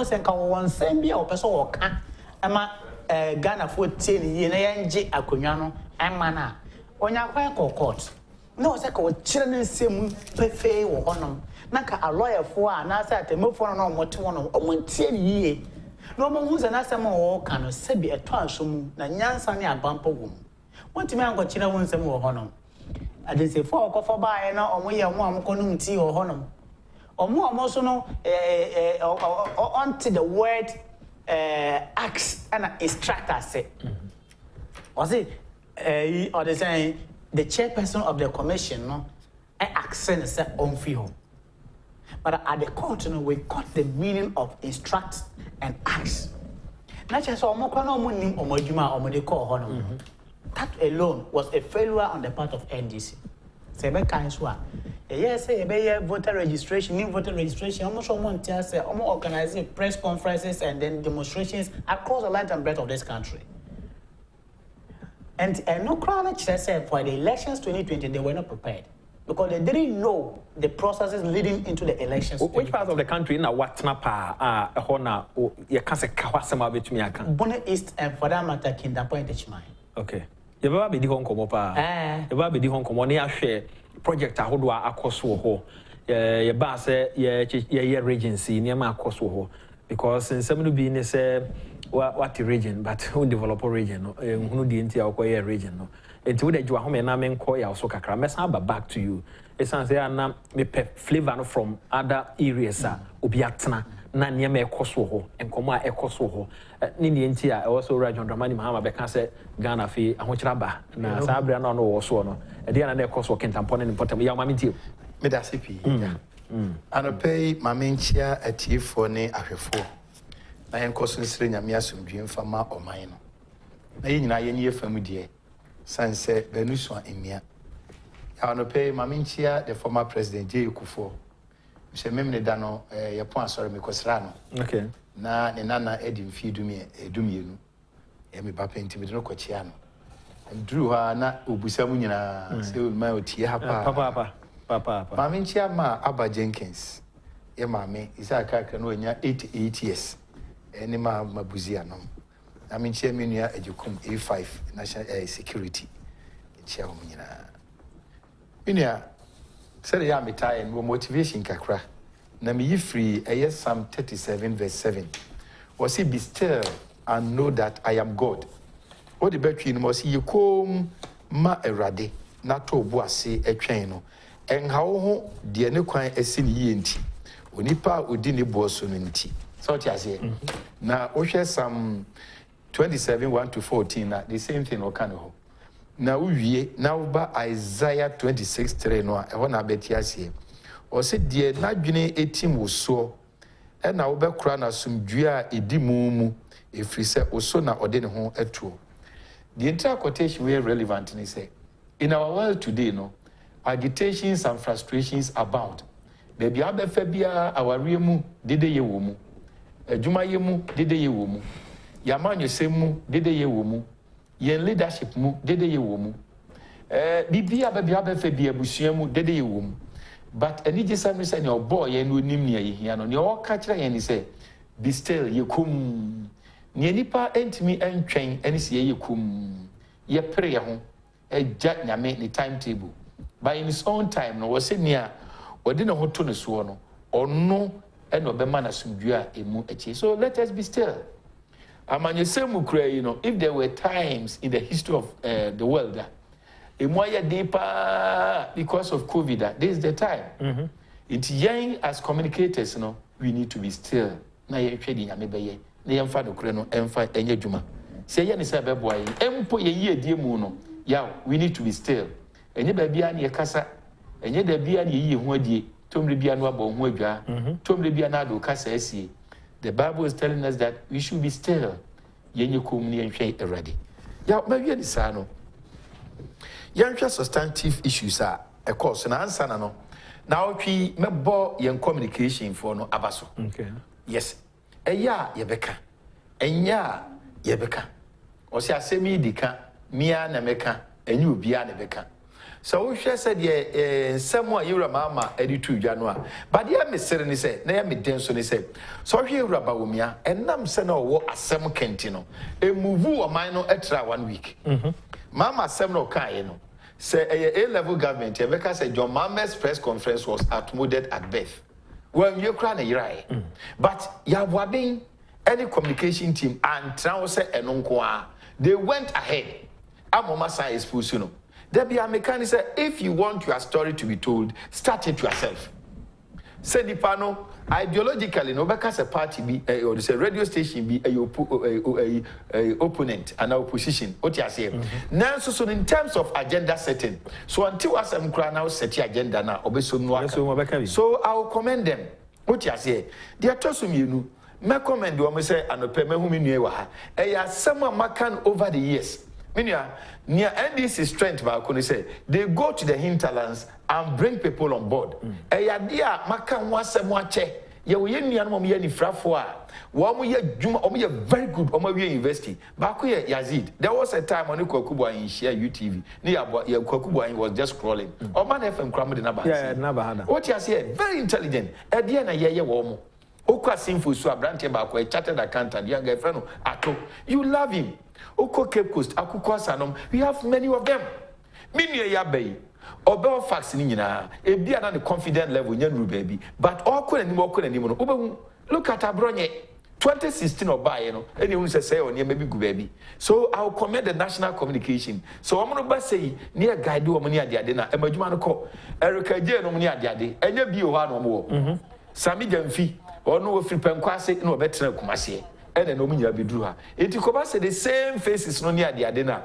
senka won sembia opeso woka ama Ghana for 10 ye na yenje akonwa no ama na onya kwan court no se ka o kire ne nsem pefe wo honom na ka a lawyer fo a na sa atemofo no no mote wono omontie ne yie no mo hu se na asem wo ka no se bi eto asomu na nyansa ne abampo wo wontimi anko kire wo nsem wo honom adense fo okofo baaye na omoye mo amkonum ti wo honom omo so no onto the word acts and instructor say was it or they saying the chairperson of the commission no accent say on feel but at the court no we got the meaning of instruct and acts not just omo kwa no omo nim omo adwuma omo de call hono that alone was a failure on the part of NDC sebe kan so a yes say be voter registration new voter registration almost someone tell say almost organizing press conferences and then demonstrations across the length and breadth of this country and no crowd say for the elections 2020 they were not prepared because they didn't know the processes leading into the elections. Which part of the country na watna pa hona you can say kawasema betumi aka Bono East and for that matter Kinda Point Chimai. Okay. You baba be di hon komo pa. You baba be di hon komo na ya hwe project ahodo akoso ho. Ye ba say ye regency niam akoso ho because in some no be ni say what the region but who develop a region no hunu di ntia akoye region no. Enti wo de dwa ho me na me nko ya so kakra mesa ba back to you. It's say na me pe flavor no from other areas obi atena na niam ekoso ho enkomo a ekoso ho ni enti a also region Dramani Mahama be kan say Ghana fi ahokyira ba na sa abra na no wo so no e de na ekoso kentampone ni potem ya mama ntie me da CP anopei mamenchia atifo ne ahwefo na yenkoso nsire nyame asomdwe mfama oman no na yenyina yenye fam die sanse benuso emia ya anopei mamenchia the former president J Akufo se memne da no ye pon asore me kosra no okay na ne nana edi mfidumi edumienu e me papa ntimi no kochia no ndru ha na obusamu nyina se ma otie ha papa mamenchia ma Aba Jenkins ye mame isaka ka no nya 88 years eni ma mabuzia no mamenchia menua Agyapong A5 national security chia ho nyina menua sere ya metae no motivation kakra na me free Psalm 37 verse 7 was he be still and know that I am God. What the between no was you come ma erade na to bo ase atwen no en ha wo ho de ne kwan asi ne yie nti onipa odi ne bo so no nti so ti ase na wo hwe Psalm 27 1 to 14 na the same thing o kan ho na uwie na wo ba Isaiah 26 3 no e ho na beti ase o se de na dwene etim wo so e na wo be kura na sumdue a edi mu efri se oso na ode ne ho atuo. The entire quotation we relevant ni say in our world today no agitations and frustrations abound. Baby abefa bia aware mu dede ye wo mu adwuma ye mu dede ye wo mu yamanyosem mu dede ye wo mu ye leadership mu dede ye wo mu bibia abefa bia busua mu dede ye wo mu but any jesam say no boy ye no nim ne ye hia no ne o ka kira ye ni say be still ye kum ne nipa entimi entwen eni se ye kum ye pere ye ho eja nyame ni timetable by in his own time no was near odi ne ho to ne so no ono e no be ma na sumdue a emu echi. So let us be still. Amanyesemu kura you know if there were times in the history of the world emu aye deeper because of COVID this is the time. It's young as communicators no we need to be still na ye hwedi nyame beye na ye mfa no kura no emfa enye dwuma se ye ne se beboa yi empo ye yi adie mu no ya we need to be still. Enye ba bia na ye kasa enye da bia na ye yi ho adie tomre bia no aba ho adwa tomre bia na do kasa asie. The Bible is telling us that we should be still yenye kom ne yenhwe erade ya ma wie ni sa no yenhwe substantive issues a e course na answer na no na otwi mebo yen communication for no abaso. Okay. Yes. Eya yebeka. Enya yebeka. O se asemi dika mia na meka enyu bia na beka. So we share said ye somewhere you mama editu January. But yeah, Miss Sereni said, Naya me denso say. So here Rabawumia, and nam seno wo asem kentino. A muvu or minor extra 1 week. Mama semno kaino. Say a level government, Rebecca said John Mama's press conference was outmoded at birth. Well, you crying a year. But ya wabbing any communication team and Trauser and Unqua, they went ahead. Amoma sa is Pusuno. There be a mechanic say, if you want your story to be told, start it yourself. Say the panel, ideologically, no because a party be or the radio station be a opponent and opposition. What you say? Now, so in terms of agenda setting, so until us am now set your agenda now, so I will commend them. What you say? They are tossing you. Me commend you. Me say anope me hu me nue wa ha. Ya someone makan over the years. Near NDC strength, say they go to the hinterlands and bring people on board. Dear Makan was some che. You will any frafua. One year, very good on my university. Bakuya Yazid. There was a time when Kokubwa in share UTV. Near Kokubwa was just crawling. Or man FM crammed in a yeah, never had. What you say? Very intelligent. At the end, a year warm. Okwa Sinfu Sua Brante Bakwe, chartered accountant, young friend. Ato. You love him. Oko Cape Coast, Akuko Sanom, we have many of them. Mini Yabe, or Belfast Nina, a be another confident level, young baby, but all could anymore. Look at Abronye, 2016 or by, you know, anyone say, oh, near maybe good baby. So I'll commend the national communication. So I'm going to say, near Guide Omania Diadena, and Majumano call Erica J. Omania Diade, and your B1 or more. Sami Jamfi, or no free penquasi, no better Kumasi. And then Omiya Bidruha. It could the same faces no near the Adena.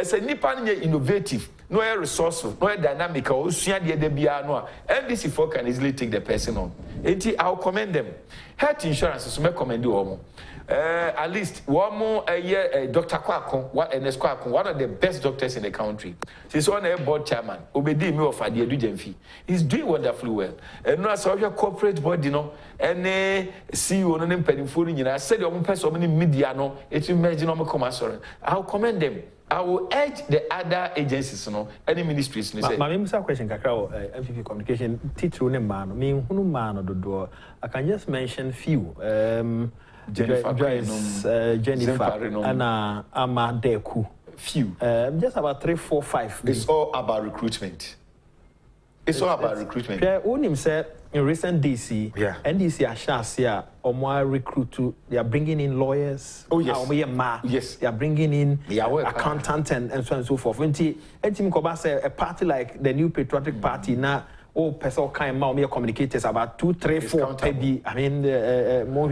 Say Nipan innovative, no resourceful, no dynamic, or Sia de Biano. And this if can easily take the person on. I'll commend them. Health insurance is me commend you. At least one more a year, Dr. Kwakon, one of the best doctors in the country. She's on a board chairman, Obedi me of Adia Dujenfi. He's doing wonderfully well. And now, so your corporate board, you know, and CEO on them penny food, you know, I said, your own person, many media, no, it's imagine on my commercial. I'll commend them. I will urge the other agencies, you know, any ministries. My question, Kakao, MPP communication, teacher, man, me, who man or the door. I can just mention few. Jennifer, and Ama Deku. Few. Just about 3, 4, 5. It's all about recruitment. It's all about recruitment. Unim said in recent DC, NDC Ashasia, Omwa recruit to, they are bringing in lawyers. Oh, yes. Yes. They are bringing in accountants and so on and so forth. When Tim Koba say a party like the New Patriotic Party now. Oh, person kind of communicators about 2, 3, 4 maybe. I mean, more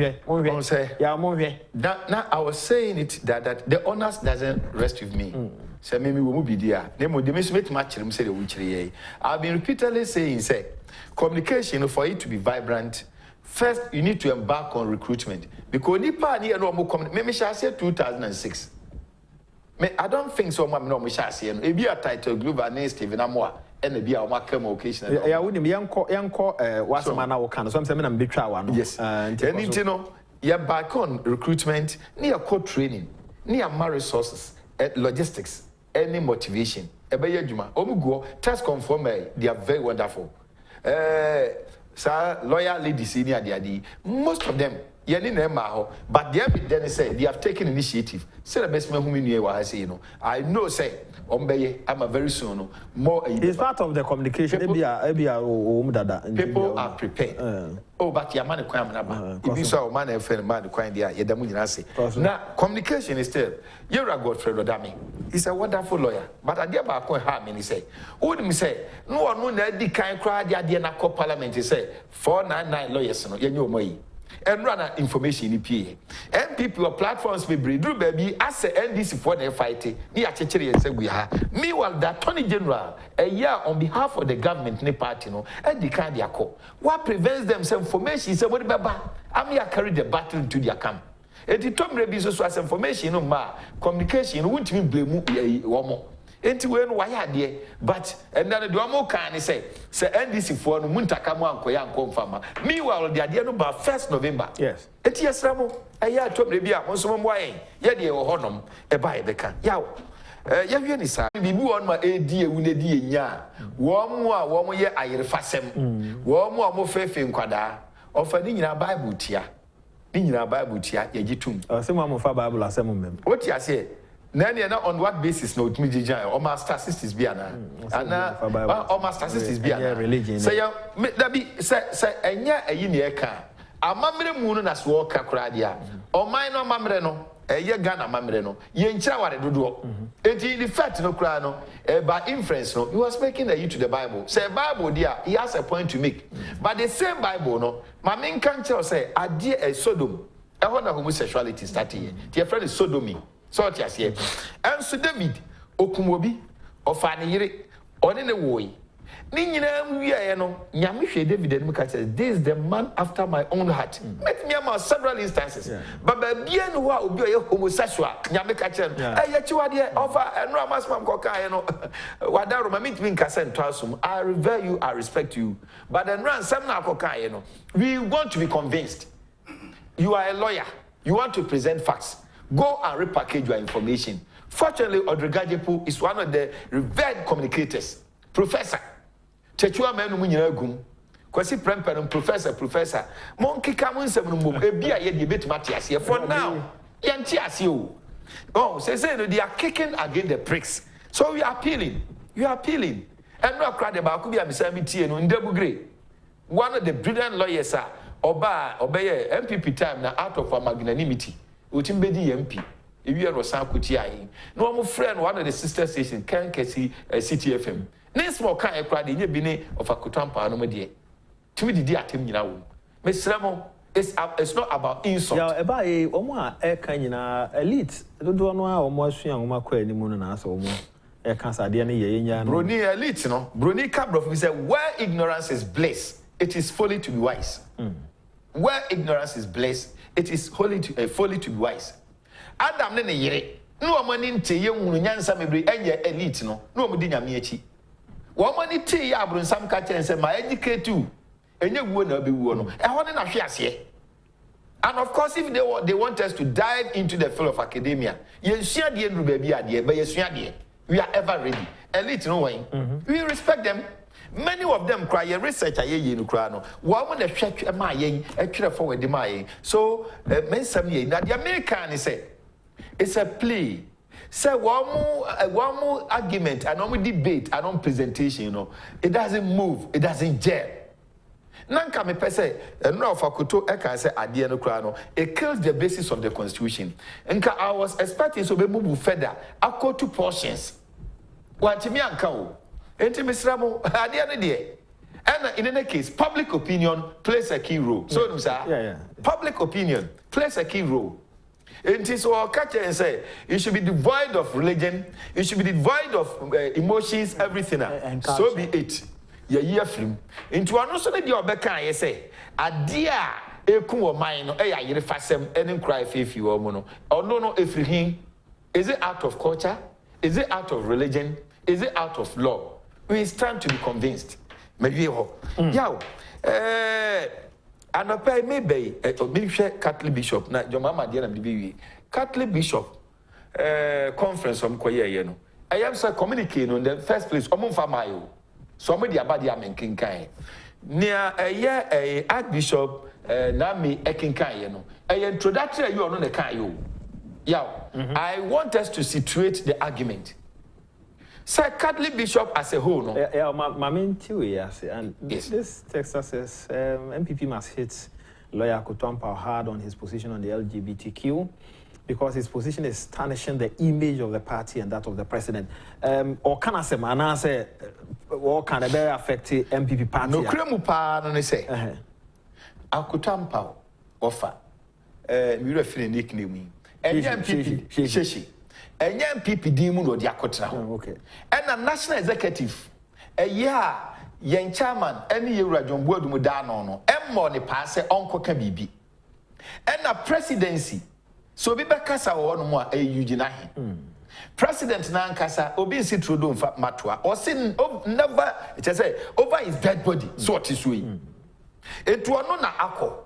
Now I was saying it that the honors doesn't rest with me. So maybe we will be there. They make match. I've been repeatedly saying, say, communication for it to be vibrant. First, you need to embark on recruitment because nipa ni no more communicate. Maybe shall say 2006. I don't think so. No, we shall say. It be a title global name Stephen Amoa. And be our market occasion. Yeah, we need young what's man our kind. So I'm saying I'm big one. Yes. And you know, you're back on recruitment, near code training, near more resources, logistics, any motivation. Ebeye Juma, Omugo, task conform, they are very wonderful. Sir, lawyer ladies, senior, they most of them. But the evidence say they have taken initiative. Say the best man whom you I say, you know. I know, say, I'm a very soon more. It's part of the communication. People are prepared. Oh, but your man, if you saw a man and friend, man, now, communication is still. You're a Godfrey Rodami. He's a wonderful lawyer. But I dare back on harm, and he say, who me say, no one known that the kind crowd, the idea parliament, he say, 499 lawyers, you know, me. And run information in PA. And people platforms may bring baby as a NDC for their fighting. We have. Meanwhile, the Attorney General, a year on behalf of the government, ne party, no, and the kind of call. What prevents them some information? Is what about I'm here carry the battle into their camp. And the Tom Rebis also has information, no ma communication, won't mean blame one more. Enti we no why ade but and then the one can say NDC for no muntaka mo ankoya ankomfama meanwhile the ade no ba 1st November yes enti yesramo aya tom re bia mo so mo ayen ye de wo honom e ba e beka yawo ya hwe ni sa bibi won ma edi ewu na di enya wo mo ye ayerefasem wo mo fefe nkwada ofa ni nyina bible tia ni nyina bible tia ya gitum se mo fa bible asem mem what you say na na on what basis na otumi gijan o master sisters bi ana o master sisters bi ana say ya da bi say enya ayi ne eka amamre mu no na so ka kura dia o man no amamre no eye Ghana amamre no ye nchira ware dodo enti the fact no kura no by inference no he was making a you to the Bible say Bible dia he has a point to make but the same Bible no ma men kan tell say ade a Sodom e ho na homosexuality start here the friend is sodomy so what you say and so David okumobi ofa ne yire one ne woyi ni nyina wiye no nyame hwe David and muka say this is the man after my own heart met me am several instances but bia no wa obi oye homosexual nyame ka che no eh yachiwade offer eno amasmam koka no wadaro ma meet me nka say ntwasum I revere you I respect you but then ran some na koka no we want to be convinced you are a lawyer you want to present facts go and repackage your information fortunately Agyapong is one of the revered communicators professor Chechua menu mu nyina gum kwasi premper professor monkey come nsem no mom ebia ye de betima tiase for now ye ntiase o oh say no they are kicking against the pricks so we are appealing and no crowd ba ku bia misami tie no ndabugre one of the brilliant lawyers obeye MPP time na out of magnanimity otimbedi MP ewi rosan kuti ayi no mo friend one of the sister station Kencity CTFM Nis more kind of crowd in your bine of a kutampa no media. To me, the atim yina wo. Miss Ramo, it's not about insult. Yeah, about a more air kind elite. Don't know how much young Macquarie any moon and ask or more. Air cancer, the any Bruni elite, no? Bruni Cabroff, we say, where ignorance is bliss, it is folly to be wise. Where ignorance is bliss, it is folly to be wise. Adam nene yere. No money into you, Nyansa may be elite, no mudi nyamiachi. Woman tea ya brun some catch and say my educate too. And you won't be one. I want to here. And of course, if they want us to dive into the field of academia, you share the end baby idea, but you share the we are ever ready. Elite no way. We respect them. Many of them cry a research in Ukraine. Woman the check a my a forward the my. So men some ye now the American say it's a plea. Say one more argument and one debate and one presentation, it doesn't move, it doesn't gel. Nanka me pese no fakuto e can say adie no kra no it kills the basis of the constitution. Nka I was expecting so be move further akọ two portions. Wantimi anka o. Enti misramo adie no de. And in any case public opinion plays a key role. So public opinion plays a key role. It is all catch and say it should be devoid of religion, it should be devoid of emotions, everything. So be it. Ye year film. Into an also the Obeka, I say, a dear eku or mine, a yerefasem, and cry if you are mono. Or no, if him is it out of culture? Is it out of religion? Is it out of law? We stand to be convinced. Maybe yow. And I maybe Catholic bishop na your mama dear na Catholic bishop conference from Koye no. I am so communicating in the first place omon famayo. Somebody about the amen kinkai. Near a year a archbishop Nami Ekinkai no. A introductory you on the kayo. Yow. I want us to situate the argument. Sir Catholic bishop as a whole, no? Yeah, my main theory, and yes. This text says MPP must hit lawyer Kutampa hard on his position on the LGBTQ because his position is tarnishing the image of the party and that of the president. Or can I say, man, I say, or can it very affect the MPP party? No, Kremupa, no, say. Akutampa offer. We refer to nickname. MPP, Sheshi. And young people demon or the akotra. Okay. And a national executive, a year, young chairman, any year John Word Mudano, and money pass Uncle Kabibi. And a presidency. So be back as I want more a Eugene. President Nankasa, Obisi Trudeau Matua, or sin never, it has said, over his dead body, so what is we. It was not ako.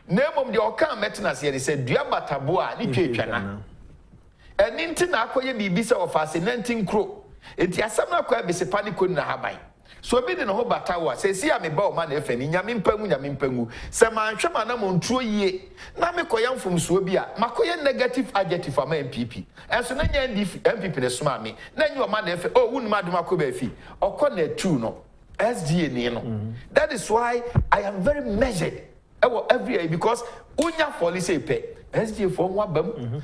Name of the Okan Metinas here, he said, Diabatabua, Nikiana. and intina akoye bibisa of fascinating crow. Enti asam na kwa bese paniko na haban. So be no batawa say see am ba o ma na efe ni nyame mpangu se ma nhwema na mo ntro yie na me koyam fom so bi a makoye negative adjective ama MPP enso na nya MPP ne soma me na nyi o ma na efe oh wunu ma duma ko ba fi okọ na true no SDA ni no. That is why I am very measured every year because unya policy pe SDA for ho abam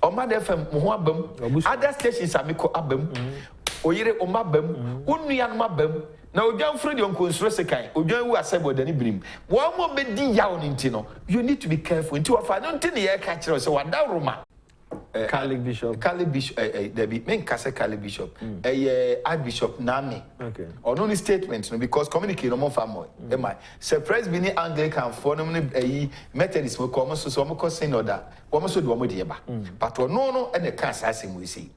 o ma na efe mo ho abam other stations amiko abam oyire o ma bam unua no ma bam na odwan fredi on konsuro sekan odwan wu asebo dani birim wo mo be di yawo nti no you need to be careful nti wafa no nti ne ye ka kire so wada roma Catholic bishop Debbie men kase Catholic bishop Archbishop Nami okay or no statement no because communicate no more family am I surprise bi ni Anglican for no Methodist mo ko so mo ko sin order wo mo so de wo mo de ba but no and the can assassin we see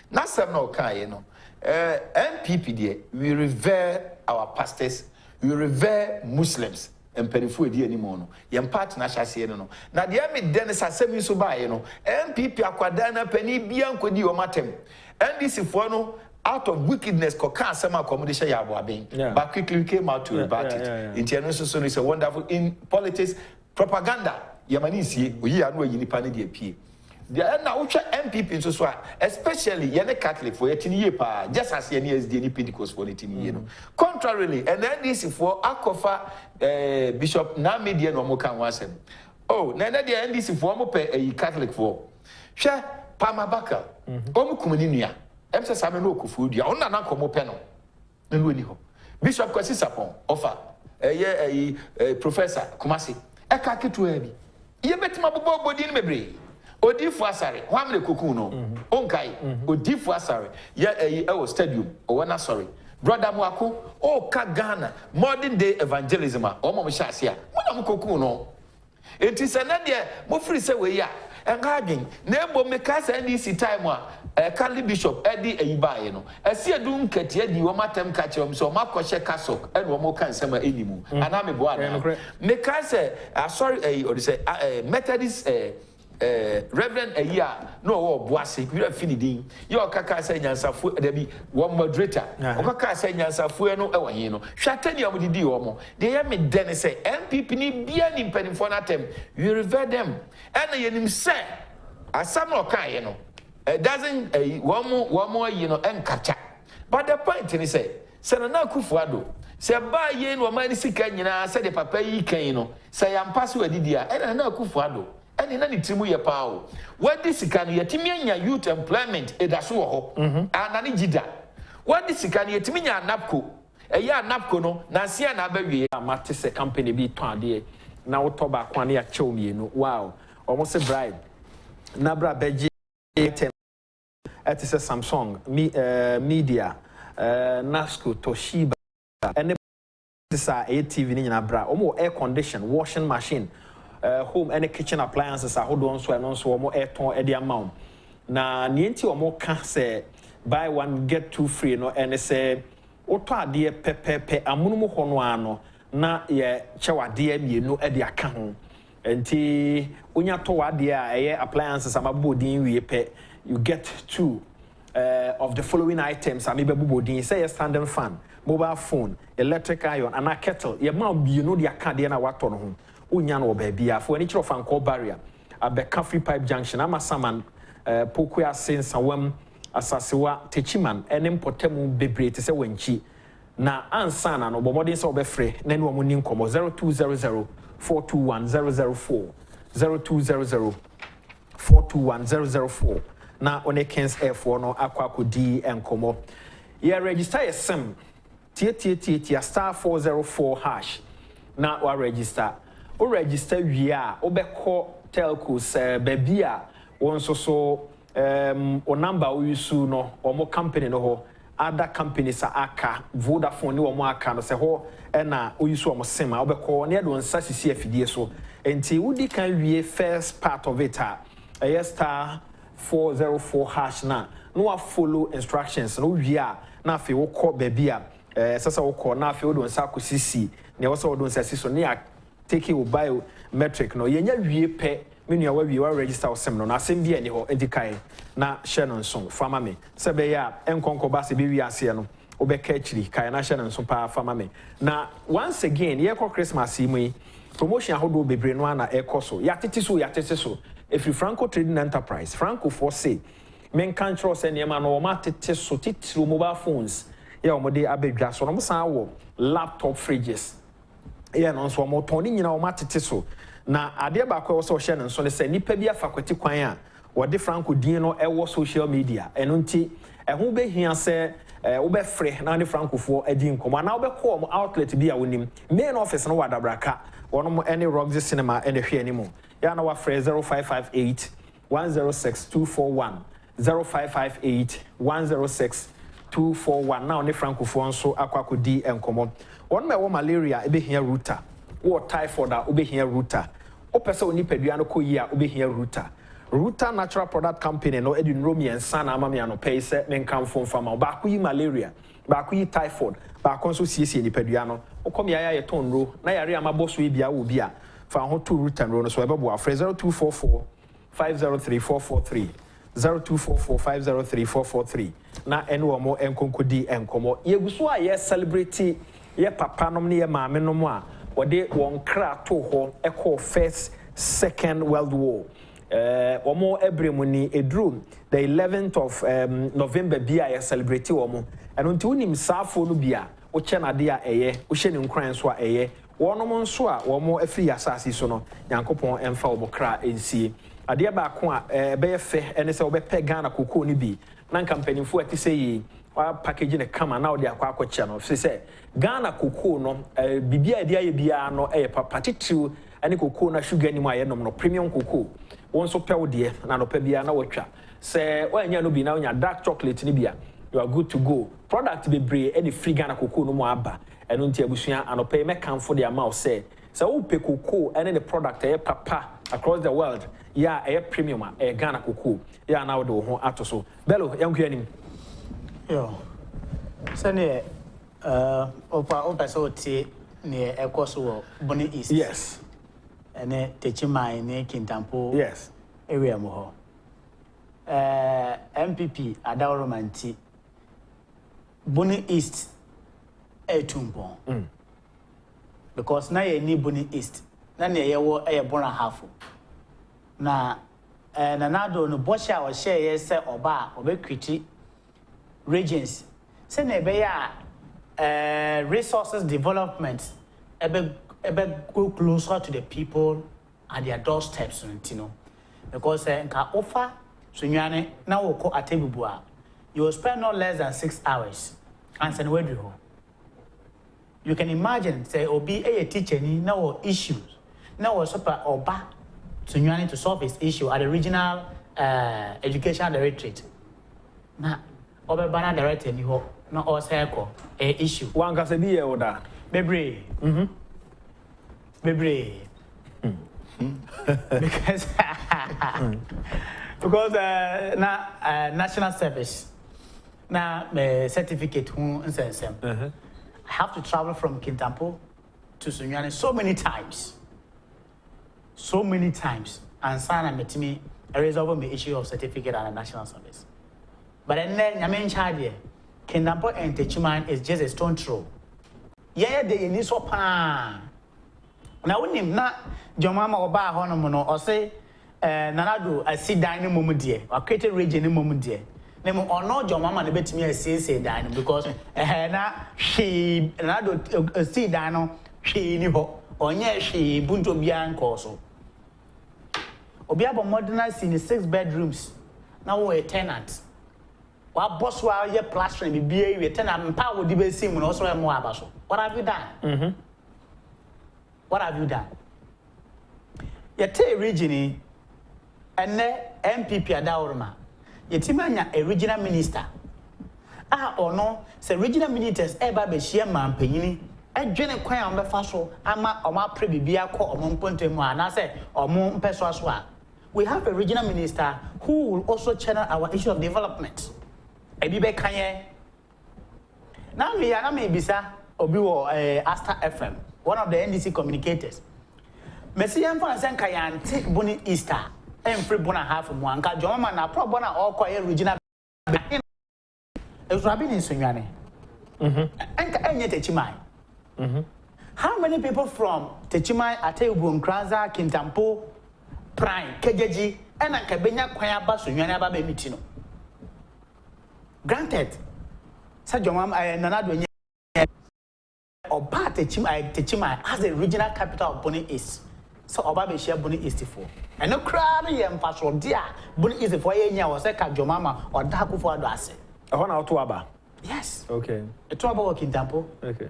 na sem na o kan ye no MPP there we revere our pastors, we revere Muslims and perifu edi anymore no yem part na hyase no na de am den sasemi so ba ye no MPP akwada na pani bia nkodi o matem NDC for no out of wickedness ko kan asem accommodation ya aboaben but quickly came out to rebut it internally so is a wonderful in politics propaganda yamani sie oyi anu ayi nipa ne de apie. There now MPP so especially yene Catholic for yetini ye pa just as yene SD ni Pentecost for yetini ye no. Contrarily, and then this for akofa Bishop na media no mo kan wasem. Oh, na na the NDC for mo pe Catholic for. Hwe Pama Baka. Omo kumani nua. Em se same no okufu dua. Ona na komo pe no. Na no ani ho. Bishop Kwasi Sapon offer Professor Kumasi. E ka ketu e bi. Ye betima bobo bodi ni mebre. Odifu asare hwamre kokun no onkai odifu asare ye stadium o wana sorry brother Mwako o ka Ghana modern day evangelism o mo hye ase a mo kokun no enti se na de mo free se we ya engadwen na ebo me ka se NDC time a Catholic bishop edi ayibaye no ase edu nkati edi wo matem ka che so makɔhye kasok ene wo mo kan sema enimu ana me bo ana me ka se sorry or say Methodist Reverend no wo boase we finidin yo kaka say nyansafo da bi wo moderator o kaka say nyansafo no e won no hwatani am didi wo mo de ye me den say MPP ni bia ni mpanimfo na tem we revere them and yenim say asam no kan ye no doesn't wo mo enkacha but the point ni say na akufo-addo se ba ye no ma ni sika nyina se de papa yi kan no say yampa so adidi a na akufo-addo and in any timu ye pao. What this can yetiminya youth employment edaso ho. Anani jida. What this can yetiminya napco. Eya napco no na sia na abawie amate se company bi ton ade na woto ba kwane ya chew mienu. Wow. Almost a bribe. Nabra beji 10 at is a Samsung media Nasco Toshiba and this are ATV ni na bra. Omo air condition washing machine. Home and kitchen appliances are hold on so and also more airton the amount. Na nienti or more can say buy one get two free no and say oto ade pepepe amunumu hono ano na ye chewa de mi no e de aka ho. Enti onya to wade a appliances amabodin we pe you get two of the following items amebabodin say a standing fan, mobile phone, electric iron and a kettle. Ye ma bi no de aka de na wato no ho. Unya no baby for any of Anko barrier abeka free pipe junction ama saman pokuya sensa wam asasiwa techiman enem potemu bebre te se wanchi na ansa na no bomodin se obefre na ni omo ni nkomo 0200 421 004 0200 421 004 na onekens F4 no akwakodi enkomo ye register your sim tie star 404 hash na wa register o register via obeko telcos baby a won so o number we use no o mo company no ho other companies aka Vodafone ni o mo aka no se ho na o use o mo sema obeko na do nsa sisi afidie so enti wudi kan wie first part of it star 404 hash na no wa follow instructions no wia na afi wo call baby a sasa wo call na afi wo do nsa akosisi ne wo so wo do nsa sisi so ne take your biometric no yenya wie pe menu we register sem no na sem bi ani ho edikai na hye no nso fama me se be ya enkonko ba se bi wi ase no obeka akiri kai na hye no nso pa fama me na once again ye ko Christmas yi promotion ahodo bebre no na ekoso ya tete so if Franco Trading Enterprise Franco for say men control say niam no ma tete so titru mobile phones ya omode abedwa so no mo san wo laptop fridges ya no so mo toni nyina o ma tete so na ade ba kwa so hye no so ne say nipa bi afakwati kwan a wode Franco din no ewo social media eno nti eho be hia say wo be frɛ na ne Francofo adi nkomo na wo be call mo outlet bi a wonim main office no wadabraka wono mo any Roxy Cinema ene hwe animu ya na wa frɛ 0558 106 241 0558 106 241 na ne Francofo nso akwakodi enkomo wono me wo malaria ebe hia router wo typhoid a obe hia router o pese oni padua no koyi a obe hia router natural product company no edunromi ensa na amame ano pay se menkamfo mfama ba ko yi malaria ba ko yi typhoid ba ko so siesie ni padua no okom ya ye tonro na yare amabo so bia wo bia fa ho to router no so ebebo afre 0244 503443 0244 503443 na eno mo enkonkodi enkomo yeguso a ye celebrate ye papa nom ne ye maame nom a wode won kra to ho eko first second world war omo ebremuni edrum the 11th of November bia ya celebrate omo eno nti unim safo no bia wo che na de a eye wo hye ne nkran so a eye wonom nso a womo afiri asase so no Nyankopon emfa wo kra ensie ade ba ko a be ye fe ene se wo be pe Ghana kokoo ni bi na kampanifo ati se yi wa package ne kama na wo de akwa akwache no se Ghana kokoo no bibia de aye bia no papa titriu ene kokoo na sugar ni mu aye nom no premium kokoo won so pew de na no pa bia na watwa se wanya no bi na wonya dark chocolate ni bia you are good to go product be bre any free Ghana kokoo no mu aba eno nti abusua anopa me kanfo de amount say wo pe kokoo ene the product papa across the world ya premium Ghana kokoo ya na wo de ho atoso bello yanku anim yo sane opa so ti ne ekoso wo Boni East yes ene techimai ne Kintampo yes area mo ho MPP Adawromanti Boni East etumbo because na ye ni Boni East na ne ye wo bona half na nanado no bosha wo share ye se oba obekwiti regions se na be ya resources development ebe go closer to the people at their doorsteps you know because nka offer sunwane na wo ko atebubu a you will spend no less than 6 hours answer where do you can imagine say obi a teacher ni na wo issues na wo super oba sunwane to solve his issue at the regional education directorate na obebana director ni ho na o say ko issue wan ka se bi e oda bebre because national service na certificate who nsensem I have to travel from Kintampo to Sunyane so many times and sana metimi resolve the issue of certificate and national service but then nyame charge Kintampo and Techiman is just a stone throw yeah they need so pa na wonim na jomama oba ho no mo no o say nanado asidan ni mom de akete region ni mom de na mo ono jomama na betimi asiesie dan because na hwe nanado asidan no hwe ni ho onye hwe bunto bia nko so obi abo modernized in 6 bedrooms na wo a tenant wa boss wa ye plastering bi bia we tenant mpa wo di be sim no so mo aba so what have you done What have you done? Yete region and MPP Adawroma. Yetimanya a regional minister. Or no, say regional ministers ever be share man penny. A general quay on the faso, ama or ma prebibia ko or mon ponte mo, and I say or mon pessoa. We have a regional minister who will also channel our issue of development. A bibe kanye. Now me ana me bisa obi wo Asta FM. One of the NDC communicators. Messi and for San Kayan take Bonnie Easter and free bona half of one. Joma na pro bona all quiet regional. It was Rabin in Sunyane. And Techimai. How many people from Techimai, Atebun, Kranza, Kintampo, Prime, Kejeji, and Kabenya Kwaya Basunyana Babe Mitino? Granted, said your mom, I am not doing or part Techimai as the regional capital of Bonnie East. So Obabe share Bonnie East for. And no crowd and pastor dear Bonnie East for a year was a Kajomama or akufo-addo. I want out to Aba. Yes. Okay. A trouble working temple. Okay.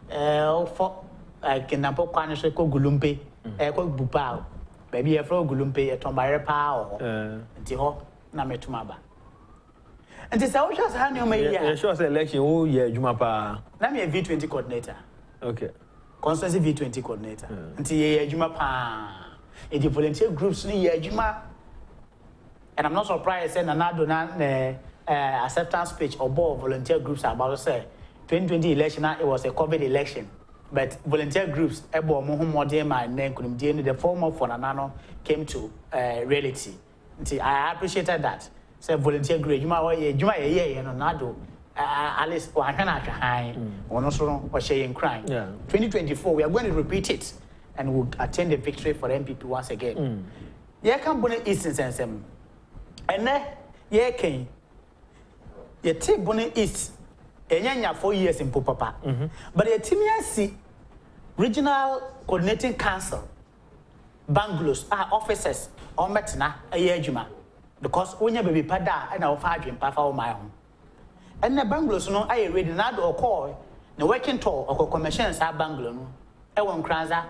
For Kinampo Quanish ko Gulumpe, Eko Bupao. Baby a fro Gulumpe, a Tombare Pow, Tiho, Nametumaba. And this I was just handing me. Yeah, sure, election. Oh, yeah, Jumapa. Let me a V20 coordinator. Okay. Constancy V20 coordinator. Until ye Jumapa. If you volunteer groups, ye Juma. And I'm not surprised, and another acceptance speech or board volunteer groups are about to say 2020 election, it was a COVID election. But volunteer groups, the form of Fonanano came to reality. I appreciated that. So volunteer group, you might at least or sharing crime. 2024, we are going to repeat it and we'll attend the victory for MPP once again. Yeah, come Bonnie East and some. And then, yeah, came. You take Bonnie East. 4 years in Pupapa. But the TMC Regional Coordinating Council, Bangalows, our officers, or Metna, a year Juma. Because when you be pada and our father in Papa my home. And the Bangalows, no, I read another or call the working tour or commissions at Bangalow. I won't cranza.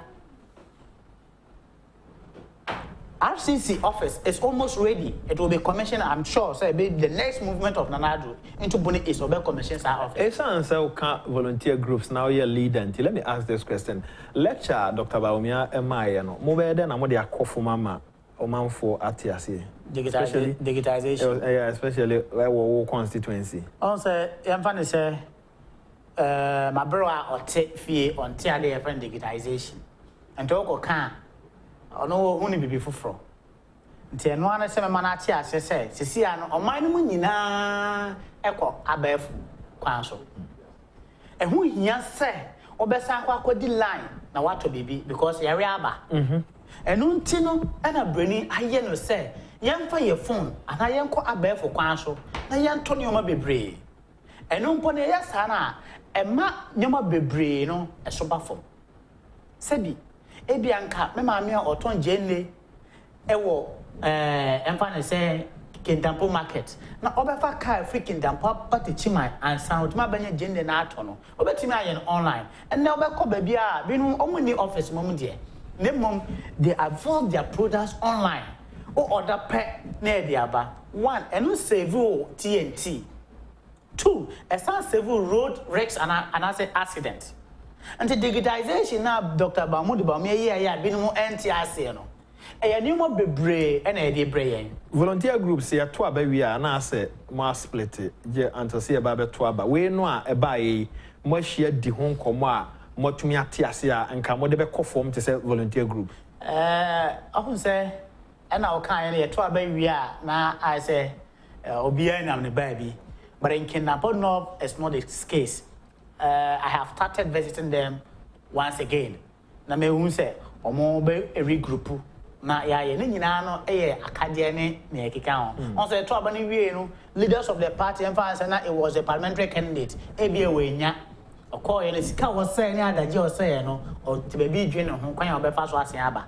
RCC office is almost ready. It will be commissioned, I'm sure. So the next movement of Nanadu into Bonnie is over commissions office. It sounds like volunteer groups now you're leading. Let me ask this question. Lecture Dr. Baumia Emayano. Move then I'm the akofo mama or man for Atiasi. Digitization. Yeah, especially where constituency. Also, I'm funny say my brother or take fee on TLA friend digitization. And talk can. No only be before. Until no one said, Manatia says, Cecilia, or mine munina echo above council. And who he say, or Bessaqua could line now what to be because you're Yaba. And Untino and a brainy, I no say, young for your phone, and I am called above for council, and young Tonio be brave. And no pony, yes, Hannah, and ma Yama be brave, no, a sober for. Sebi. Ebianka, me mamia oton jenne ewo empane say Kintampo market. Na obefa car free Kintampo pati chima and sound ma banya jenne na atono. Obetimi ayen online. And na obekọ ba bia binu omuni office mom de. Ne mom they avoid their products online. O order pet na dey aba. 1 enu save TNT. 2 esan save road wrecks and accident. And the digitization now, Dr. Bamudi Bamia, been more NTRC. A new more bebre and a brain. Volunteer groups here, two baby, and I say, more split it, and to see about Twaba. We know a buy more share the home comma, more to me at Tiasia, and come whatever conform to say volunteer group. I would say, and our kind of two baby, now I say, Obia and the baby. But in Kintampo North, it's not the case. I have started visiting them once again. Na me hu say omo be regroup na ya ye ni nyina no akade ne na ekeka ho. On say to aba ni wie no leaders of the party emphasize na it was a parliamentary candidate e bia we nya okoye ne sika wo say ni adaje wo say no o te ba bi dwe ne ho kwan ya obefa so asen aba.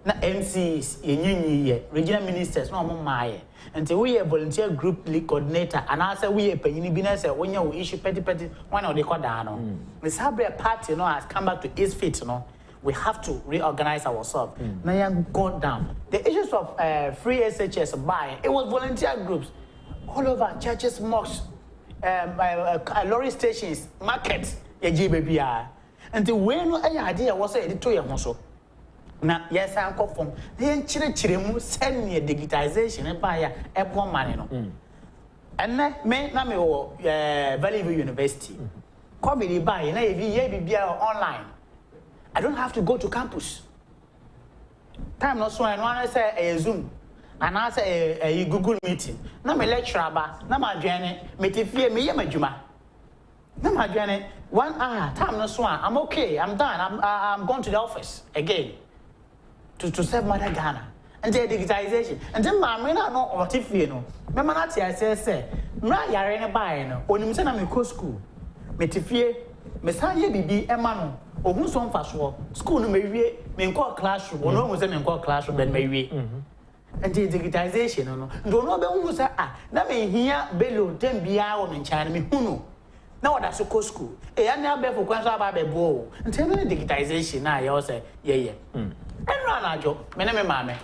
Na MCs yenyi ye regional ministers na omo maaye. Until we a volunteer group lead coordinator, and I say we a penny business when you issue petty one of the cordano. The Sabre party has come back to its feet, we have to reorganize ourselves. Now you go down. The issues of free SHS buy, it was volunteer groups all over churches, mosques, lorry stations, markets, until when any idea was a editorial. Na yes anko form dey chire mu send me digitization e ba ya e bo mane no enne me na me wo Valley View University COVID ba ya na ye bibia online. I don't have to go to campus. time no so I want to say a Zoom and I say a Google meeting. Na me lecture ba, na ma dwane me te fie me ye madwuma. Na ma dwane 1 hour time no so I'm okay. I'm done. I'm going to the office again to serve Mother Ghana. And the digitization. And then my na no otifie no. Me ma na tie say mra yare ne bae no. Onim se na me ko school. Me te fie me san ye bibi e ma no. Ohun so mfa so. School no me wie, me nko classroom. Ono hu se me nko classroom ben me wie. And the digitization no. Ndo no be hu se na me hia belo tem bia wo me nchane me hu no. Na wada so ko school. E ya na be for kwan so aba be bo. Nteme digitization na ya o se ye. Enra na ajo, me na me maame.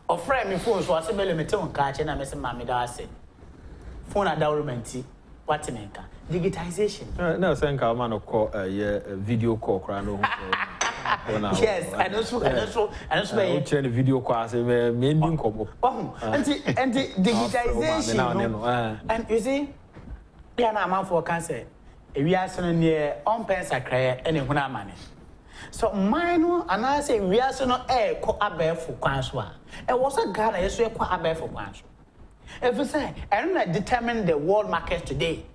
Ofre me phone so ase bele me te won ka ache na me se maame da ase. Phone adawrement what menka. Digitization. No, say nka man call video call kra no. Yes, I know so be change video call say me ndi nkomo. And the digitization. And you see, yeah na man for cancer. E wi ase no ne on pen sakra e ne huna amane. So mine no and I say we are so no ko abefo kwan so a. E was a Ghana yeso e ko abefo kwan so. If you say I don't determine the world market today.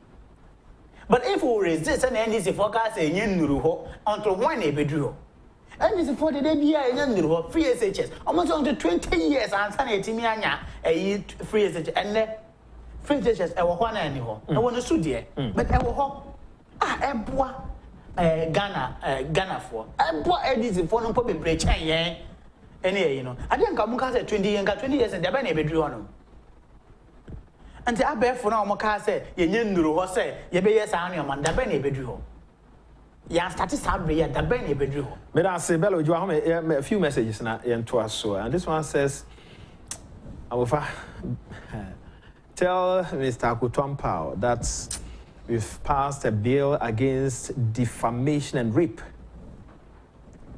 But if we resist and NDC forecast a yen nuru ho until when a bedru. NDC for the day be a yen nuru ho free SHS. Almost until 20 years and Sunday Timiania a free SHS and then free SHS I will one any ho. I want to sue dear. But I will hope Ghana for. I bought NDC for no problem breach and any you know. I didn't come 20 years and the banner bedru on. And the abefo na omoka say ye nyenduru ho say ye be yes anu man da be na ebedru ho ya start sabre ya da be na ebedru ho me da say bello you have a few messages na ye nto aso and this one says Awofa tell Mr. Akutompao that we've passed a bill against defamation and rape.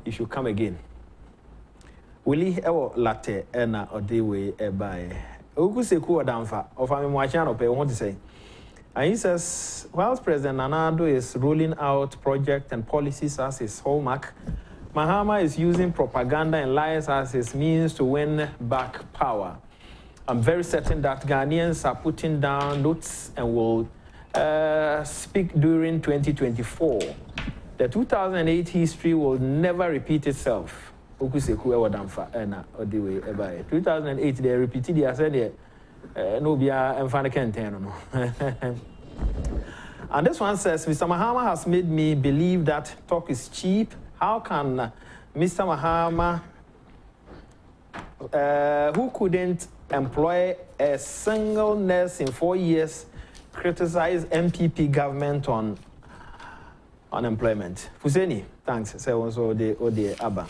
You should come again. Willie ewo latte ena odewe ebae Okuseku Odamfa of Amimwachano pay want to say. And he says, whilst President Nana-Addo is rolling out projects and policies as his hallmark, Mahama is using propaganda and lies as his means to win back power. I'm very certain that Ghanaians are putting down notes and will speak during 2024. The 2008 history will never repeat itself. Okuseku Ewadamfa ena odiwe ebae 2008 they repeated they said no bia emfane kenten no. And this one says Mr. Mahama has made me believe that talk is cheap. How can Mr. Mahama who couldn't employ a single nurse in 4 years criticize MPP government on unemployment? Fuseni, thanks. Say also the Abba.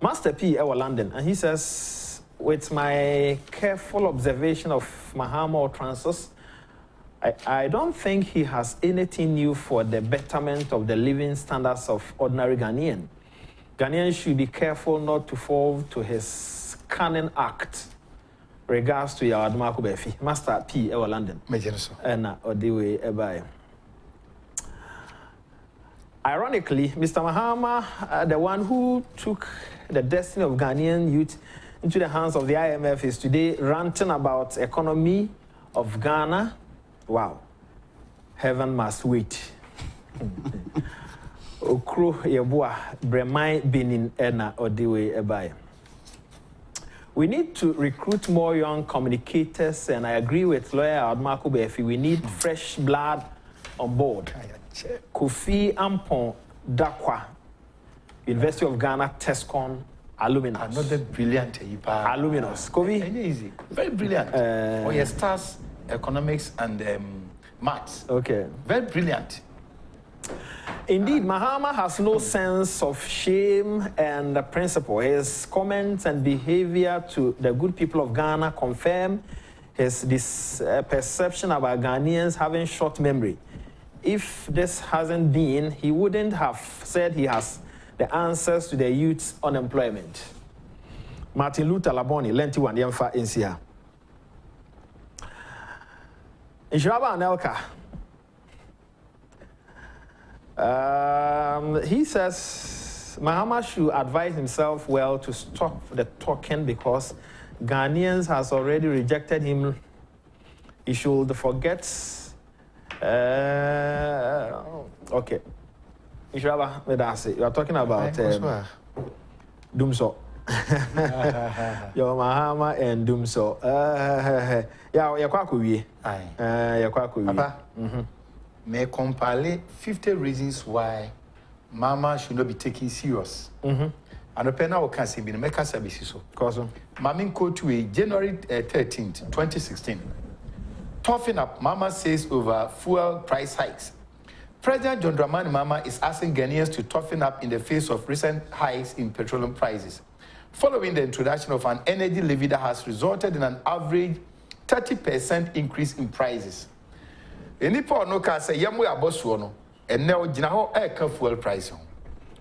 Master P. Ewa London, and he says, with my careful observation of Mahama utterances, I don't think he has anything new for the betterment of the living standards of ordinary Ghanaian. Ghanaians should be careful not to fall to his cunning act. Regards to your Admarco Befi, Master P. Ewa London. And Odiwe Ebae. Ironically, Mr. Mahama, the one who took the destiny of Ghanaian youth into the hands of the IMF, is today ranting about economy of Ghana. Wow. Heaven must wait. Okro yebua bremai benin ena odiwe ebae. We need to recruit more young communicators, and I agree with lawyer Admarco Befi. We need fresh blood on board. Kofi Ampon Dakwa, University of Ghana, TESCON, alumnus. Another brilliant alumnus. Kofi? Easy. Very brilliant. Oh, yes, stars, economics, and maths. Okay. Very brilliant. Indeed, Mahama has no sense of shame and principle. His comments and behavior to the good people of Ghana confirm this perception about Ghanaians having short memory. If this hasn't been, he wouldn't have said he has the answers to the youth's unemployment. Martin Luther Laboni, Lenti Wan Yemfa Insia. Inshiraba Anelka. He says, Mahama should advise himself well to stop the talking because Ghanaians has already rejected him. He should forget. Okay. You are talking about Dumso. Your Mahama and Dumso. Yeah, you're quite cool. You're quite cool. May compile 50 reasons why Mama should not be taken serious. And the penal can see in Mecca services. Mamin quote to January 13th, 2016. Toughen up, Mama says over fuel price hikes. President John Dramani Mahama is asking Ghanaians to toughen up in the face of recent hikes in petroleum prices, following the introduction of an energy levy that has resulted in an average 30% increase in prices. Enipo no can say yamwe abosuo no enne ogina ho eka fuel price ho.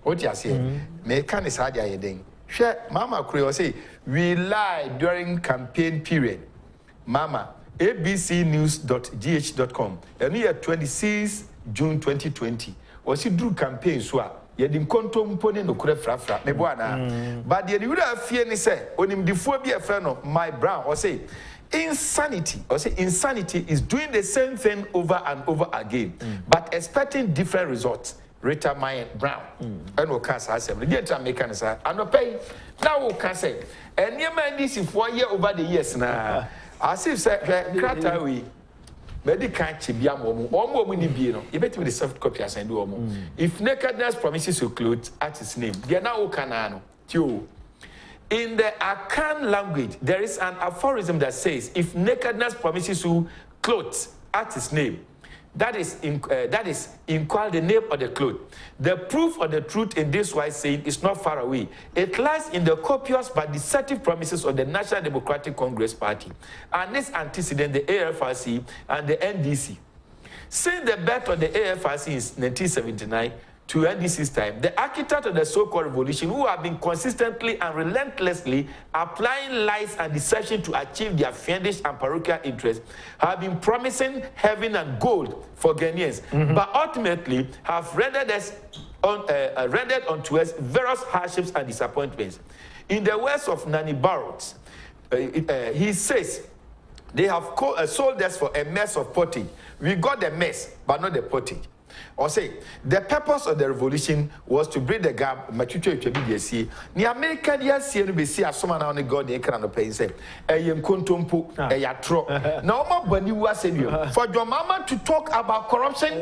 What you say? Me can is hard ayeden. Hwe Mama Kure say we lie during campaign period. Mama abcnews.gh.com. And year 26 June 2020. Was he drew campaign so ye dim konto mpone no kure frafra. Me bo ana. But the would have fear ni say onim di fo bi e friend of my brown or say insanity is doing the same thing over and over again, but expecting different results. Rita my brown and we can say the get American sir and no pay now we can say and you man this if 1 year over the years now as if say crata we medical chibia momo ni bi no you bet me the soft copy as I do omo if nakedness promises you clothes at his name there now we can ano tio. In the Akan language, there is an aphorism that says, if nakedness promises you clothes at his name, that is inquire the name of the cloth. The proof of the truth in this wise saying is not far away. It lies in the copious but deceptive promises of the National Democratic Congress Party and its antecedent, the AFRC and the NDC. Since the birth of the AFRC in 1979, to NDC's time, the architect of the so-called revolution, who have been consistently and relentlessly applying lies and deception to achieve their fiendish and parochial interests, have been promising heaven and gold for Ghanaians, but ultimately have rendered unto us various hardships and disappointments. In the words of Nani Barrett, he says, they have sold us for a mess of pottage. We got the mess, but not the pottage. Or say, the purpose of the revolution was to bridge the gap. The American yes, be see as someone on the God they can pay. Say, "Ayem kontompo, ayatro." Now, when you were saying for your mama to talk about corruption,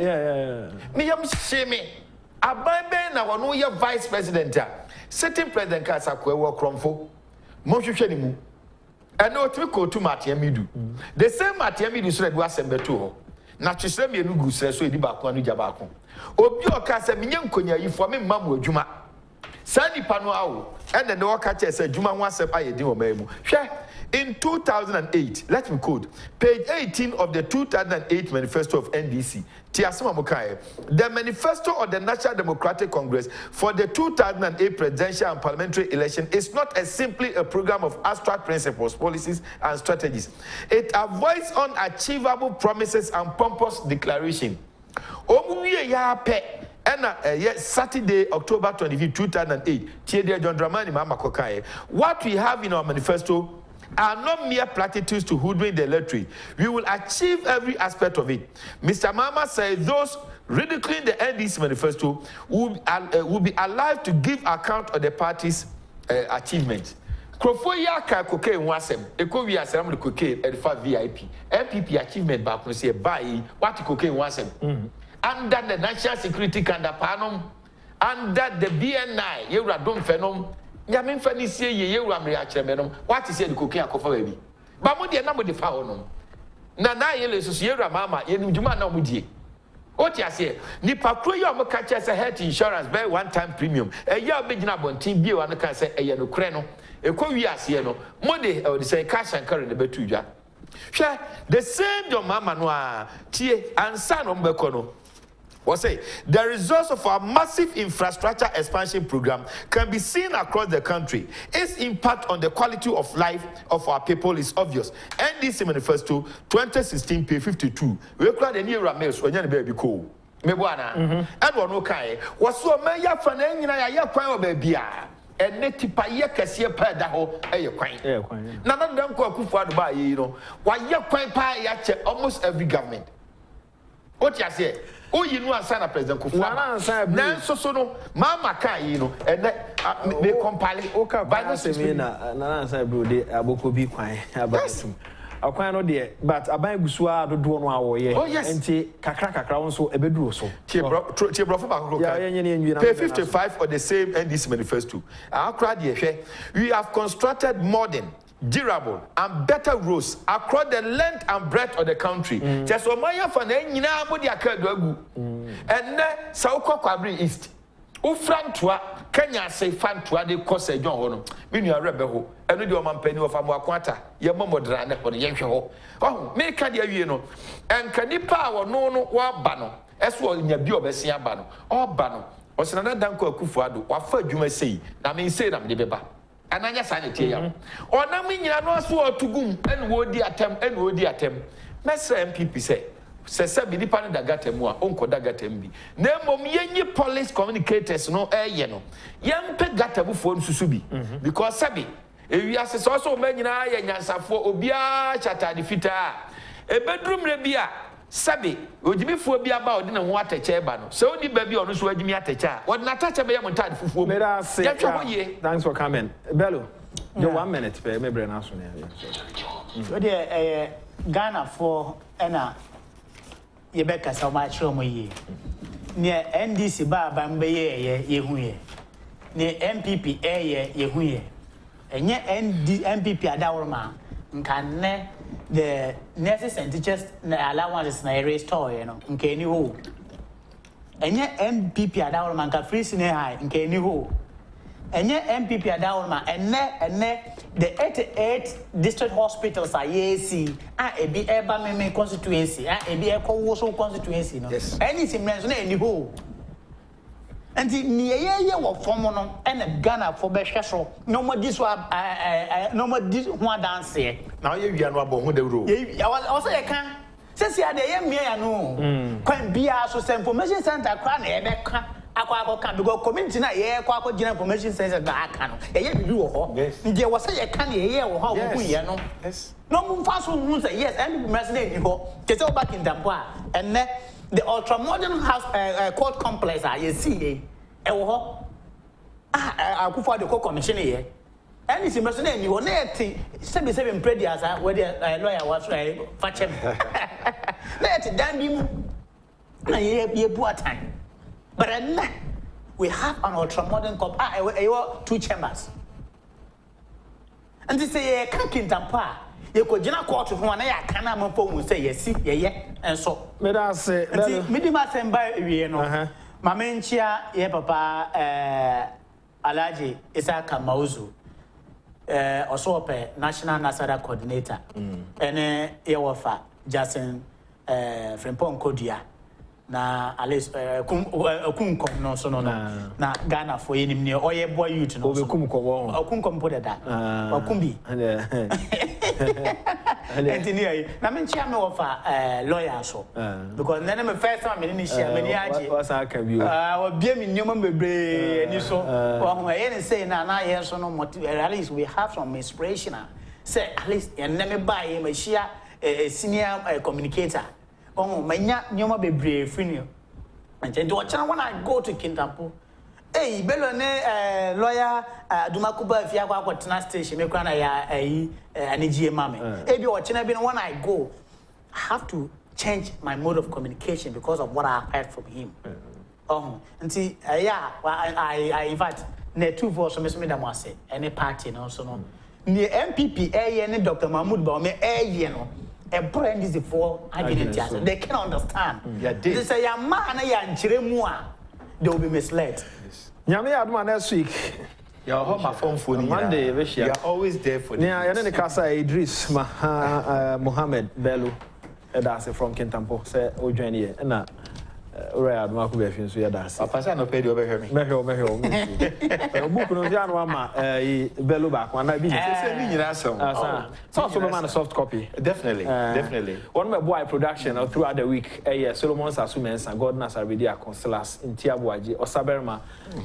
me am shame. Ababe na wano ye vice president, sitting president Kasakwe wo kromfo, mo hwehwe mu. And no to go to Matiamidu. The same Matiamidu said was sembeto. Na chisem ye nugu sre so edi ba ko anu jaba ko obi o ka se menye nkonya yi fo me mamu adwuma sa nipa no awo and the no ka che se adwuma ho asem ayedi o mamu hwe in 2008 let me quote page 18 of the 2008 manifesto of NDC the manifesto of the National Democratic Congress for the 2008 presidential and parliamentary election is not simply a program of abstract principles, policies, and strategies. It avoids unachievable promises and pompous declaration. Saturday, October 25, 2008, John Dramani Mahama. What we have in our manifesto are not mere platitudes to hoodwink the electorate. We will achieve every aspect of it. Mr. Mahama said those ridiculing the NDC manifesto will be alive to give account of the party's achievements. Krofoya ka cocaine wasem. Eko wi asem the cocaine edfa VIP. MPP achievement ba no say buy what cocaine wasem. Under the national security kandapanum, under the BNI, yewra dom phenom. Yamin fani sie ye yewra me akyereme what is the cocaine akofa baby. Ba mo de na mo de fa honom. Na yele so yewra mama ye ndwuma na mo die. What you say? Ni pakro yo mo ka say health insurance by one time premium. Ya obegina bontin bi o an ka say eye no kre no. Ekọ wi ase no. Mo de say cash and carry the betu dwa. Hwe the same your mama no a tie ansa no mbekọ no. What say? The results of our massive infrastructure expansion program can be seen across the country. Its impact on the quality of life of our people is obvious. NDC Manifesto 2016 page 52. We call the new Ramesh when you baby cool. me buana and one okay was so me ya fa na nyina ya kwan obabia ene tipa ye kese pa da ho eye kwan na na dan ko akufo-addo ba yi no wa ye kwan pa ya che almost every government what you say o yi no ansa na president akufo-addo na so no mama ka yi no ene me compile o ka ba se me na ansa bro de aboko bi kwan abatum akwan no de but aban gusua dodo no awoye enti kakra won ebeduro so tie bro for back pay 55 for the same NDC manifesto akra de hwe we have constructed modern durable and better roads across the length and breadth of the country just o maya fa na nyina mo de akadu agu enne South Kwabri East Ufrantua Kenya say fantua de kose John ho no me nua rebe ho eno de o mampani of amoakwata ye momodra ne ho ye hwe ho oh me ka de awie no enka nipa wo no wa ba no eso nya bi obesia ba no o ba no o sena na danko akufo-addo wa fa adwuma sei na me sei na me de beba ananya sa ne tie ya o na me nyina no so otugum ene wo di atem mesra MPP say se bi nipa no daga temu a onko daga tem bi na mom yenyi police communicators no eye no yempe gata bufo nsusu bi because sabi ewi asese so manyina ya nyansafo obia chatade fita ebedrum re bia sabi ojibifo bia ba odi na ho atache ba no se odi ba bi ono so adimi atache a odi na atache be yemntade fufuo me da say thanks for coming Bello you 1 minute pe me bre na so ne so de Ghana for ena Yebeka sa ma chiro mo yi ne NDC ba mbe ye hu ye ne MPP ye hu ye enye MPP adawroma nka ne the nurses and teachers na allowances na restore ye no nka ni ho enye MPP adawroma nka free senior high nka ni ho enye MPP adawroma enne the 88 district hospitals are yesi ebi eba meme constituency ebi ekowoso constituency no any simrens na eni ho anti ni ye wo form no ene Ghana for be hweso no mo di so no mo di ho dance na ye wia no abo ho de ro o say ye kan sesi ade ye mia ya no kwan bia so information center kwa na ye be ka akwa kan because community na ye kwa gina information center da aka no ye bibi wo ho nje wo say ye kan ye wo ho wo ye no no mo fa so hu say yes and people say ni ho kete o back in Dampo and the ultra modern house court complex you see e wo ho akufo-addo ko commission ye any simmerson ni ho na eti 77 predias where the lawyer was fa chem na eti dan bi mu na ye bu atan. But we have an ultra-modern cop. 2 chambers. And they say, can't Kintampa. You could jina court to one. I can't phone say yes, and so. Let us say, Midima send by Vieno. Mamenchia, ye papa, Alaji, Isaka Mauzu, also National Nasara Coordinator, and Ewafa, Jason Frimpong Kodia. Na ales kunkom no so no na Ghana for yenim ne oye boy youth no so kunkom po da wakumbi engineer na me chia me ofa lawyer so because na me first time me ni share me ni aje wa bia me nyoma bebre ni so wa ho ye ne say na ye so no at least we have some inspiration say at least en na me buy me share senior communicator manya nyoma bebre free and then when I go to Kintampo Bello ne lawyer Dumakuba if you have tena station me kwana ya aniji mame ebi watching be when I go I have to change my mode of communication because of what I heard from him and see I invite ne two voice me da mo ase any party no so no ne MPP ne Dr. Mahmoud ba me no a brand is for identity. They can understand. They say, "Ya man, ya nchiremua." They will be misled. Nyame aduma next week. You are home phone for Monday. You are always there for. Yeah, and then the Casa Idris Mohammed Bello, that's from Kintampo. Say, "Oh, join here." Na Ora aduma ko be fi nso ya da ase. Papa say no pay the over me. Me book no ya no ama belo ba ko na bi Say me nyina asem. So man a soft copy. Definitely. One my boy production throughout the week Solomon Sasumensa God Nasaridi Consulas Ntiabuaji Osaberma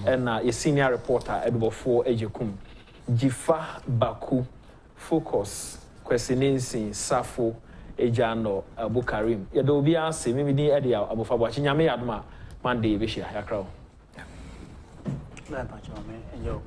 and a senior reporter Edbofo Agyapong Jifa Baku Focus Questioning Safo Ejano Abu Karim. Ya do bia se me ni e dia Abu Fabachi nyame yadoma Monday be hia yakra. Na pa chome enjo